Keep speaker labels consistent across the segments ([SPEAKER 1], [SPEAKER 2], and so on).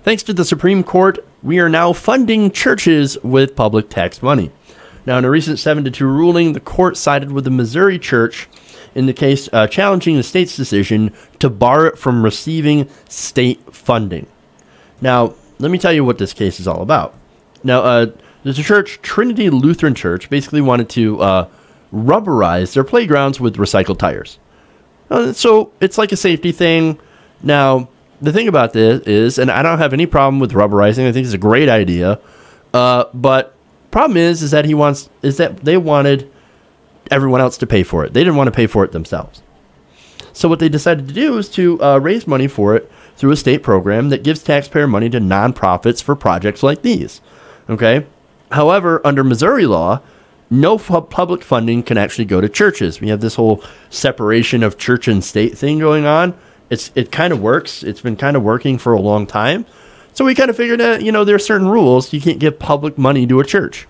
[SPEAKER 1] Thanks to the Supreme Court, we are now funding churches with public tax money. Now, in a recent 7-2 ruling, the court sided with the Missouri church in the case challenging the state's decision to bar it from receiving state funding. Now, let me tell you what this case is all about. Now, the church, Trinity Lutheran Church, basically wanted to rubberize their playgrounds with recycled tires. So it's like a safety thing. Now, the thing about this is, and I don't have any problem with rubberizing. I think it's a great idea. But problem is that they wanted everyone else to pay for it. They didn't want to pay for it themselves. So what they decided to do is to raise money for it through a state program that gives taxpayer money to nonprofits for projects like these. Okay. However, under Missouri law, no public funding can actually go to churches. We have this whole separation of church and state thing going on. It kind of works. It's been kind of working for a long time. So we kind of figured that, there are certain rules. You can't give public money to a church.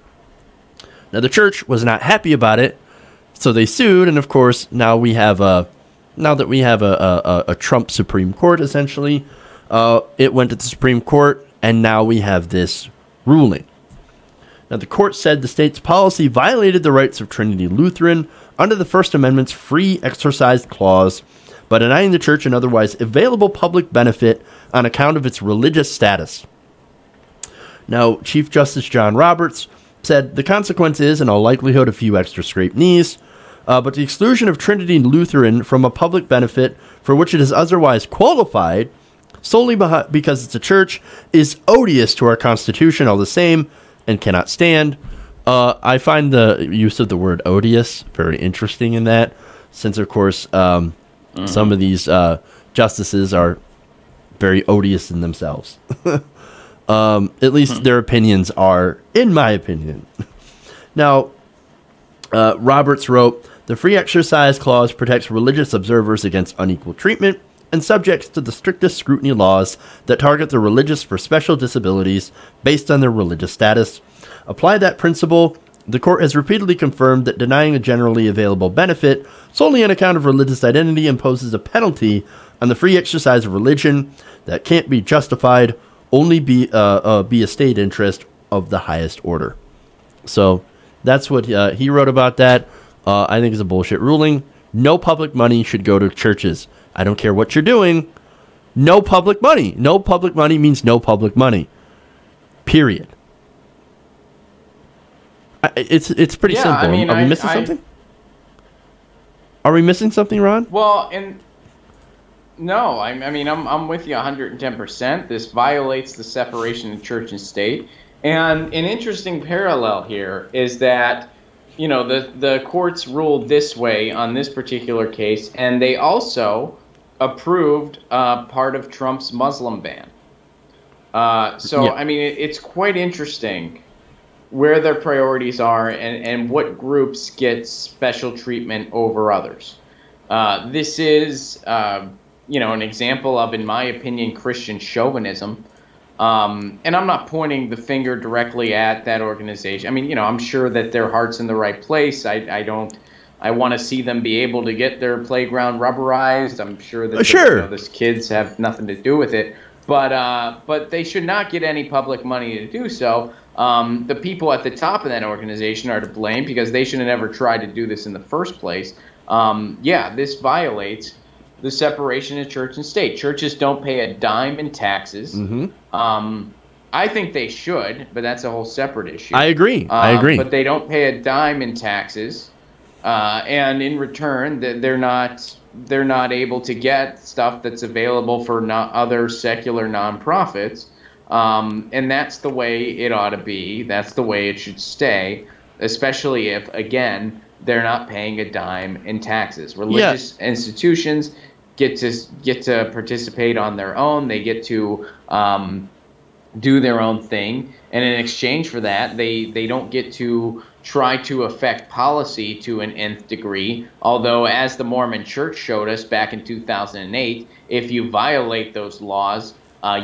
[SPEAKER 1] Now, the church was not happy about it, so they sued. And of course, now that we have a Trump Supreme Court, essentially, it went to the Supreme Court, and now we have this ruling. Now, the court said the state's policy violated the rights of Trinity Lutheran under the First Amendment's free exercise clause by denying the church an otherwise available public benefit on account of its religious status. Now, Chief Justice John Roberts said the consequence is, in all likelihood, a few extra scraped knees, but the exclusion of Trinity Lutheran from a public benefit for which it is otherwise qualified, solely because it's a church, is odious to our Constitution all the same and cannot stand. I find the use of the word odious very interesting in that, since, of course, some of these justices are very odious in themselves. At least their opinions are, in my opinion. Now, Roberts wrote, the free exercise clause protects religious observers against unequal treatment and subjects to the strictest scrutiny laws that target the religious for special disabilities based on their religious status. Apply that principle, the court has repeatedly confirmed that denying a generally available benefit solely on account of religious identity imposes a penalty on the free exercise of religion that can't be justified, only be a state interest of the highest order. So that's what he wrote about that. I think it's a bullshit ruling. No public money should go to churches. I don't care what you're doing. No public money. No public money means no public money. Period. It's pretty simple.
[SPEAKER 2] I mean,
[SPEAKER 1] Are we missing something? Are we missing something, Ron?
[SPEAKER 2] Well, no, I mean, I'm with you 110%. This violates the separation of church and state. And an interesting parallel here is that, the courts ruled this way on this particular case, and they also approved part of Trump's Muslim ban. So, I mean, it's quite interesting where their priorities are and what groups get special treatment over others. This is, an example of, in my opinion, Christian chauvinism. And I'm not pointing the finger directly at that organization. I mean, I'm sure that their heart's in the right place. I want to see them be able to get their playground rubberized. I'm sure that those kids have nothing to do with it. But they should not get any public money to do so. The people at the top of that organization are to blame because they should have never tried to do this in the first place. This violates the separation of church and state. Churches don't pay a dime in taxes. I think they should, but that's a whole separate issue.
[SPEAKER 1] I agree.
[SPEAKER 2] But they don't pay a dime in taxes, and in return, they're not able to get stuff that's available for other secular nonprofits. And that's the way it ought to be. That's the way it should stay, especially if, again, they're not paying a dime in taxes. Religious institutions get to participate on their own. They get to do their own thing, and in exchange for that, they don't get to try to affect policy to an nth degree. Although, as the Mormon Church showed us back in 2008, if you violate those laws,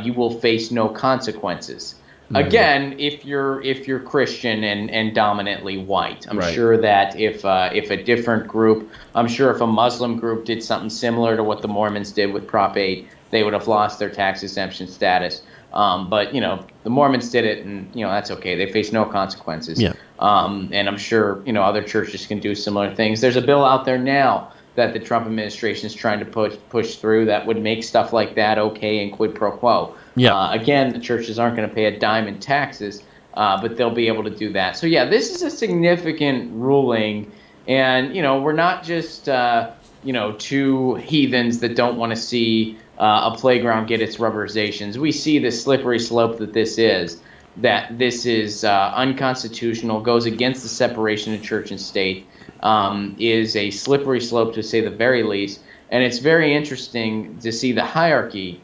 [SPEAKER 2] you will face no consequences. Again, if you're Christian and dominantly white, I'm sure that if a different group, I'm sure if a Muslim group did something similar to what the Mormons did with Prop 8, they would have lost their tax exemption status. But, the Mormons did it, and, that's okay. They face no consequences.
[SPEAKER 1] Yeah.
[SPEAKER 2] And I'm sure, other churches can do similar things. There's a bill out there now that the Trump administration is trying to push through that would make stuff like that okay and quid pro quo.
[SPEAKER 1] Yeah.
[SPEAKER 2] Again, the churches aren't going to pay a dime in taxes, but they'll be able to do that. So, yeah, this is a significant ruling. And, we're not just, two heathens that don't want to see a playground get its rubberizations. We see the slippery slope that this is unconstitutional, goes against the separation of church and state, is a slippery slope to say the very least. And it's very interesting to see the hierarchy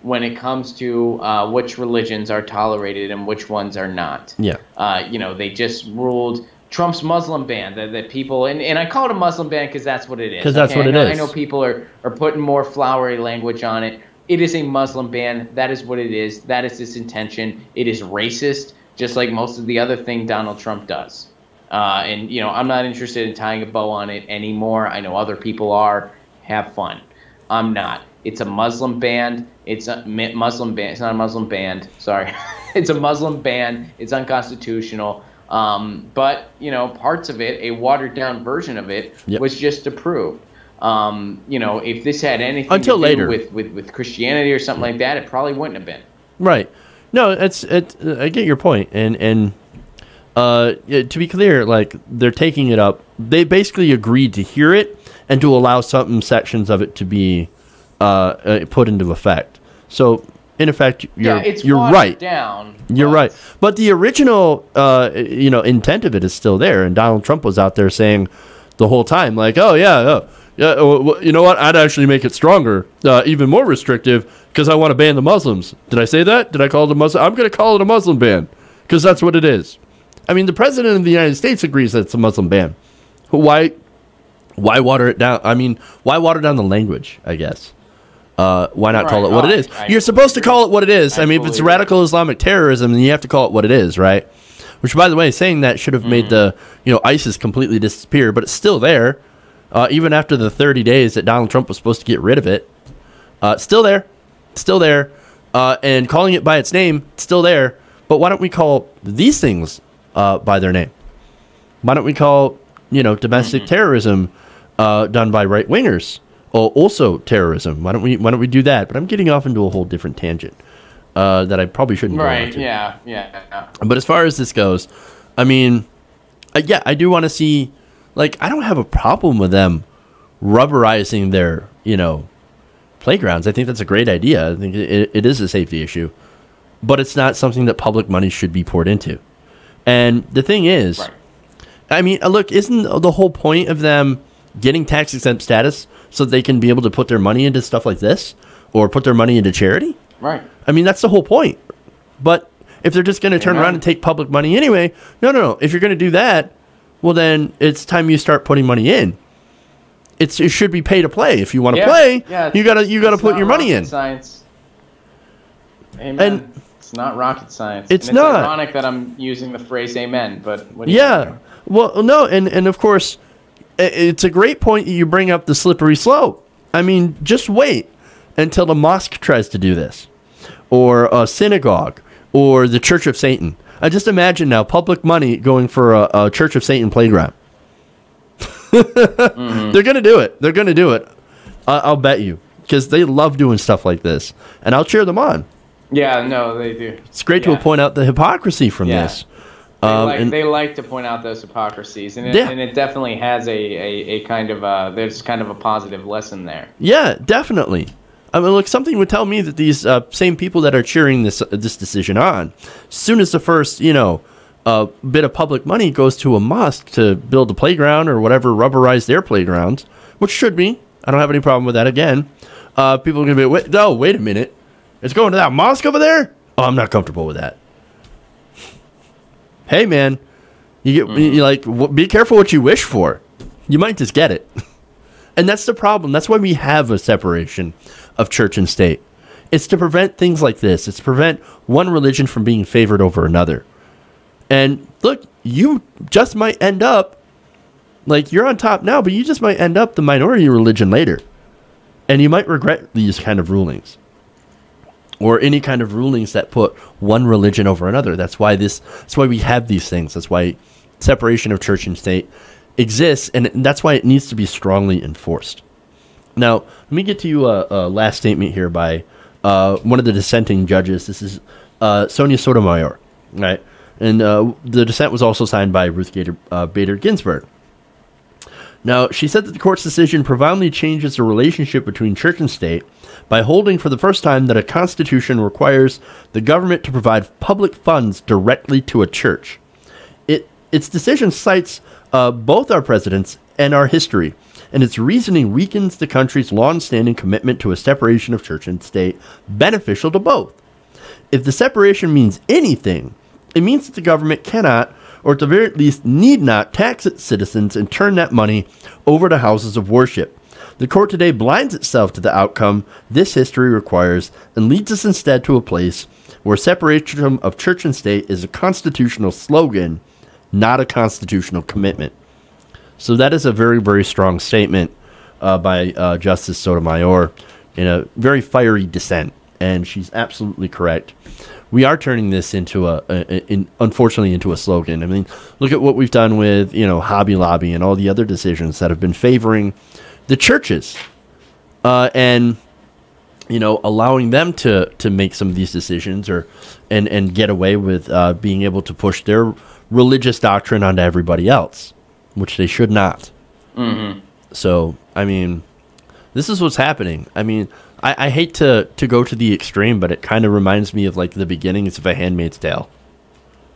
[SPEAKER 2] when it comes to which religions are tolerated and which ones are not.
[SPEAKER 1] Yeah.
[SPEAKER 2] They just ruled Trump's Muslim ban, that people, and I call it a Muslim ban because that's what it is.
[SPEAKER 1] Because that's what it is.
[SPEAKER 2] I know people are putting more flowery language on it. It is a Muslim ban. That is what it is. That is its intention. It is racist, just like most of the other thing Donald Trump does. And I'm not interested in tying a bow on it anymore. I know other people are. Have fun. I'm not. It's a Muslim ban. It's a Muslim ban. It's not a Muslim band. Sorry. It's a Muslim ban. It's unconstitutional. But, parts of it, a watered-down version of it, was just approved. If this had anything
[SPEAKER 1] until
[SPEAKER 2] to do
[SPEAKER 1] later
[SPEAKER 2] with Christianity or something like that, it probably wouldn't have been.
[SPEAKER 1] Right. No, I get your point. And to be clear, like, they're taking it up. They basically agreed to hear it and to allow some sections of it to be put into effect. So, in effect, you're right. You're right. But the original, intent of it is still there. And Donald Trump was out there saying the whole time, like, oh, yeah, you know what? I'd actually make it stronger, even more restrictive, because I want to ban the Muslims. Did I say that? Did I call it a Muslim? I'm going to call it a Muslim ban, because that's what it is. I mean, the president of the United States agrees that it's a Muslim ban. Why water it down? I mean, why water down the language, I guess? Why not call it what it is? You're supposed to call it what it is. I mean, if it's radical Islamic terrorism, then you have to call it what it is, right? Which, by the way, saying that should have made the, ISIS completely disappear, but it's still there. Even after the 30 days that Donald Trump was supposed to get rid of it. Still there. And calling it by its name, still there. But why don't we call these things by their name? Why don't we call, domestic terrorism done by right-wingers also terrorism? Why don't we do that? But I'm getting off into a whole different tangent that I probably shouldn't go into.
[SPEAKER 2] Yeah.
[SPEAKER 1] But as far as this goes, I mean, I do want to see, like, I don't have a problem with them rubberizing their, playgrounds. I think that's a great idea. I think it is a safety issue. But it's not something that public money should be poured into. And the thing is, I mean, look, isn't the whole point of them getting tax-exempt status so they can be able to put their money into stuff like this or put their money into charity?
[SPEAKER 2] Right.
[SPEAKER 1] I mean, that's the whole point. But if they're just going to turn around and take public money anyway, no. If you're going to do that, well, then it's time you start putting money in. It should be pay to play. If you want to play, you gotta put your money in.
[SPEAKER 2] Science. Amen.
[SPEAKER 1] And
[SPEAKER 2] it's not rocket science.
[SPEAKER 1] It's not.
[SPEAKER 2] It's ironic that I'm using the phrase amen, but what do
[SPEAKER 1] you well, no, and of course, it's a great point that you bring up the slippery slope. I mean, just wait until the mosque tries to do this, or a synagogue, or the Church of Satan. I just imagine now public money going for a Church of Satan playground. They're going to do it. They're going to do it. I'll bet you, because they love doing stuff like this, and I'll cheer them on.
[SPEAKER 2] Yeah, no, they do.
[SPEAKER 1] It's great to point out the hypocrisy from this.
[SPEAKER 2] They like to point out those hypocrisies, and it definitely has a kind of there's kind of a positive lesson there. Yeah,
[SPEAKER 1] definitely. I mean, look, something would tell me that these same people that are cheering this decision on, as soon as the first bit of public money goes to a mosque to build a playground or whatever, rubberize their playgrounds, which should be. I don't have any problem with that. Again, people are going to be, wait a minute. It's going to that mosque over there? Oh, I'm not comfortable with that. Hey, man, be careful what you wish for. You might just get it. And that's the problem. That's why we have a separation of church and state. It's to prevent things like this. It's to prevent one religion from being favored over another. And look, you just might end up, like, you're on top now, but you just might end up the minority religion later. And you might regret these kind of rulings. or any kind of rulings that put one religion over another. That's why we have these things. That's why separation of church and state exists, and that's why it needs to be strongly enforced. Now, let me get to you a last statement here by one of the dissenting judges. This is Sonia Sotomayor, right? And the dissent was also signed by Ruth Bader Ginsburg. Now, she said that the court's decision profoundly changes the relationship between church and state by holding for the first time that a constitution requires the government to provide public funds directly to a church. Its decision cites both our presidents and our history, and its reasoning weakens the country's long-standing commitment to a separation of church and state, beneficial to both. If the separation means anything, it means that the government cannot, or at the very least need not, tax its citizens and turn that money over to houses of worship. The court today blinds itself to the outcome this history requires and leads us instead to a place where separation of church and state is a constitutional slogan, not a constitutional commitment. So that is a very, very strong statement by Justice Sotomayor in a very fiery dissent, and she's absolutely correct. We are turning this into unfortunately into a slogan. I mean, look at what we've done with, Hobby Lobby and all the other decisions that have been favoring the churches, and allowing them to make some of these decisions and get away with being able to push their religious doctrine onto everybody else, which they should not. Mm-hmm. So, I mean, this is what's happening. I mean, I hate to go to the extreme, but it kind of reminds me of like the beginnings of A Handmaid's Tale.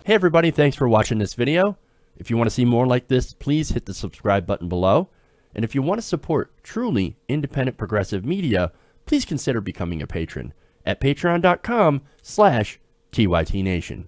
[SPEAKER 1] Hey everybody, thanks for watching this video. If you want to see more like this, please hit the subscribe button below. And if you want to support truly independent progressive media, please consider becoming a patron at patreon.com/TYTNation.